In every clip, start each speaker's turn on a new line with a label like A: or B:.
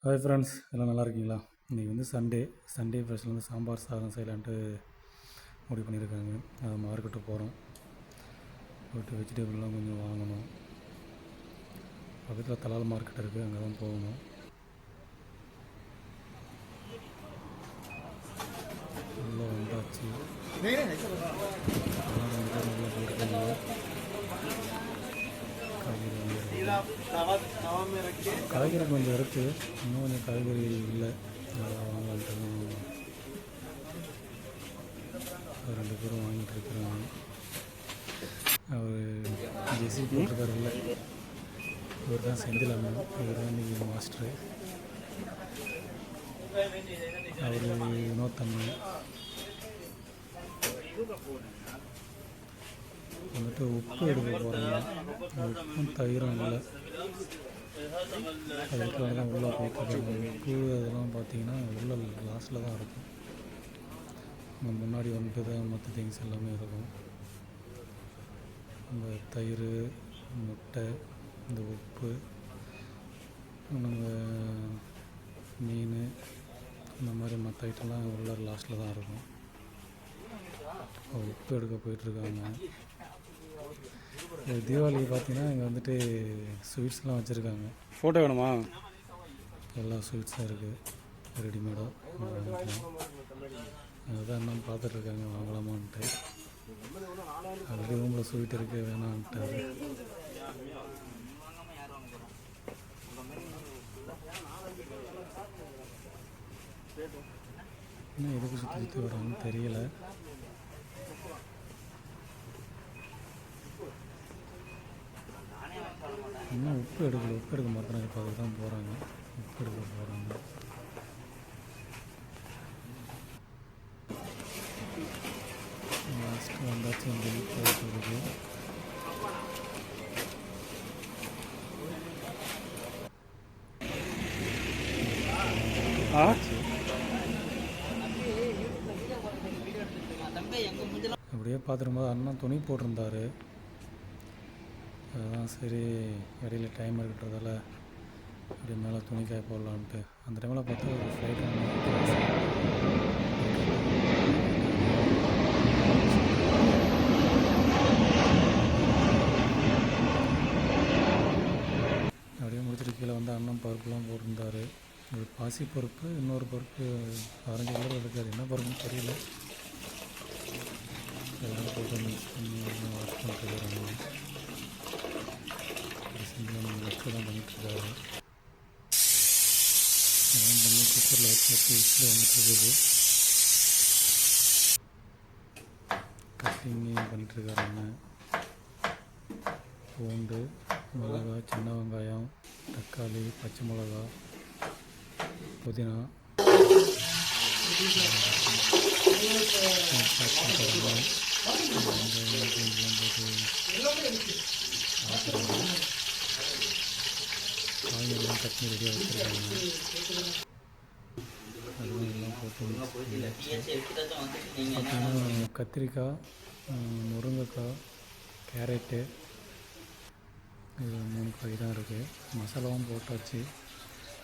A: Hi friends, எல்லாம் நல்லா இருக்கீங்களா? இன்றைக்கி வந்து சண்டே ஸ்பெஷல் வந்து சாம்பார் சாதம் செய்யலான்ட்டு முடிவு பண்ணியிருக்காங்க. அதை மார்க்கெட்டு போகிறோம். போய்ட்டு வெஜிடபிள்லாம் கொஞ்சம் வாங்கணும். பக்கத்தில் தலால் மார்க்கெட் இருக்குது, அங்கே தான் போகணும். உள்ளே வந்தாச்சு. நல்லா போயிருக்காங்க. காய்கறி கொஞ்சம் இருக்குது, இன்னும் கொஞ்சம் காய்கறி இல்லை. வாங்கலான்ட்டு ரெண்டு பேரும் வாங்கிட்டு இருக்கிறாங்க. அவர் ஜெசி போட்டிருக்காருல்ல, இவர் தான் செந்தில் அண்ணன். இவர் தான் இன்றைக்கி மாஸ்டரு. அவர் வினோத்தண்ணன் வந்துட்டு உப்பு எடுக்க போகிறாங்க. உப்பும் தயிரும் இல்லை, அதுக்காக தான் உள்ளே போயிட்டுருக்காங்க. உப்பு அதெல்லாம் பார்த்தீங்கன்னா உள்ள லாஸ்ட்டில் தான் இருக்கும். முன்னாடி வந்துட்டு தான் மற்ற திங்ஸ் எல்லாமே இருக்கும். இந்த தயிர், முட்டை, இந்த உப்பு, நம்ம மீன், இந்த மாதிரி மற்ற ஐட்டம்லாம் உள்ள லாஸ்ட்டில் தான் இருக்கும். உப்பு எடுக்க போயிட்டுருக்காங்க. தீபாவளிக்கு பார்த்தீங்கன்னா இங்கே வந்துட்டு ஸ்வீட்ஸ்லாம் வச்சுருக்காங்க.
B: ஃபோட்டோ வேணுமா?
A: எல்லா ஸ்வீட்ஸும் இருக்குது ரெடிமேடாக. அதுதான் இன்னும் பார்த்துட்ருக்காங்க வாங்கலாமான்ட்டு. ஆல்ரெடி ரூமில் ஸ்வீட் இருக்குது, வேணான்ட்டார். இன்னும் எதுக்கு சுற்றி சுற்றி வராங்கன்னு தெரியல. இன்னும் உப்பு எடுக்க மாட்டேறாங்க. இப்போ அதுக்கு தான் போகிறாங்க, உப்பு எடுக்க போகிறாங்க. லாஸ்ட்டு வந்தாச்சு. இந்த போயிட்டு அப்படியே பார்த்துருக்கும்போது அண்ணன் துணி போட்டிருந்தார். அதுதான் சரி, இடையில டைம் இருக்கிறதால அப்படியே மேலே துணி காய போடலான்ட்டு. அந்த டைமில் பார்த்தா ஒரு ஃப்ளைட் அப்படியே முடிச்சுட்டு கீழே வந்து அண்ணன் பருப்புலாம் போட்டிருந்தார். ஒரு பாசி பருப்பு, இன்னொரு பருப்பு ஆரஞ்சு கலர் இருக்காது, என்ன பருப்புன்னு தெரியல. எல்லாம் போட்டு மிக்ஸ் பண்ணி வாஷ் பண்ணிட்டுருக்காங்க. ஒர்க்கு தான் பண்ணிகிட்ருக்காரு. எல்லாம் பண்ணி குக்கரில் வச்சு விசில் வந்துட்டுருக்குது. கட்டிங் பண்ணிகிட்ருக்காருங்க. பூண்டு, மிளகாய், சின்ன வெங்காயம், தக்காளி, பச்சை மிளகா, புதினா, காய்கறிலாம் கட் பண்ணி ரெடியாக வச்சுருக்காங்க. அதுவும் எல்லாம் போட்டு பார்த்தீங்கன்னா கத்திரிக்காய், முருங்கைக்காய், கேரட்டு, இது 3 காய் தான் இருக்குது. மசாலாவும் போட்டாச்சு.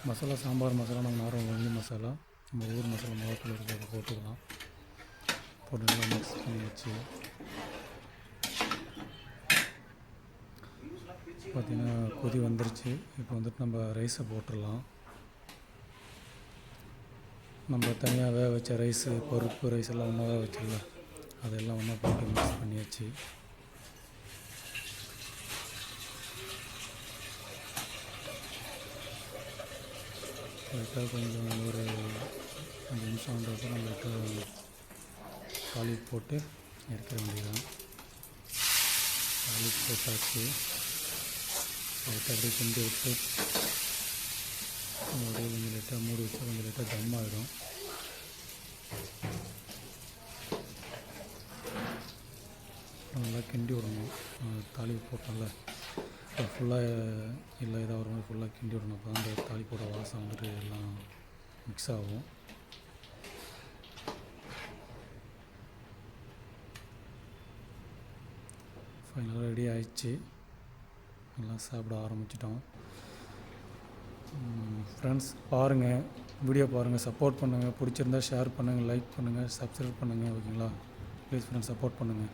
A: மசாலா சாம்பார் மசாலா நம்ம நார்மல் வங்கி மசாலா, நம்ம ஊர் மசாலா மிளகாத்தூள் இருக்கிறத போட்டுக்கலாம். போட்டு நல்லா மிக்ஸ் பண்ணி வச்சு பார்த்திங்கன்னா கொதி வந்துருச்சு. இப்போ வந்துட்டு நம்ம ரைஸை போட்டுடலாம். நம்ம தனியாக வேக வச்ச ரைஸு, பருப்பு ரைஸ் எல்லாம் ஒன்றா வேக வச்சிடல, அதெல்லாம் ஒன்றா போட்டு மிக்ஸ் பண்ணியாச்சு. லைட்டாக கொஞ்சம் ஒரு 5 நிமிஷம் வந்தப்போ நம்ம லைட்டாக தாளிப்பு போட்டு இறக்க வேண்டியதான். தாளிப்பு போட்டாச்சு. லைட்டாக அப்படியே கிண்டி விட்டு அப்படியே கொஞ்சம் லைட்டாக மூடி வச்சா கொஞ்சம் லைட்டாக தம் ஆகிடும். நல்லா கிண்டி விடணும். தாளிப்பு போட்டோம்ல, ஃபுல்லாக இல்லை ஏதாவது ஒரு மாதிரி ஃபுல்லாக கிண்டி விடணும். அப்போ தான் அந்த தாளிப்போட வாசம் வந்துட்டு எல்லாம் மிக்ஸ் ஆகும். ஃபைனலாக ரெடி ஆயிடுச்சு. எல்லாம் சாப்பிட ஆரம்பிச்சிட்டோம். ஃப்ரெண்ட்ஸ் பாருங்கள், வீடியோ பாருங்கள், சப்போர்ட் பண்ணுங்கள். பிடிச்சிருந்தா ஷேர் பண்ணுங்கள், லைக் பண்ணுங்கள், சப்ஸ்கிரைப் பண்ணுங்கள். ஓகேங்களா? ப்ளீஸ் ஃப்ரெண்ட்ஸ் சப்போர்ட் பண்ணுங்கள்.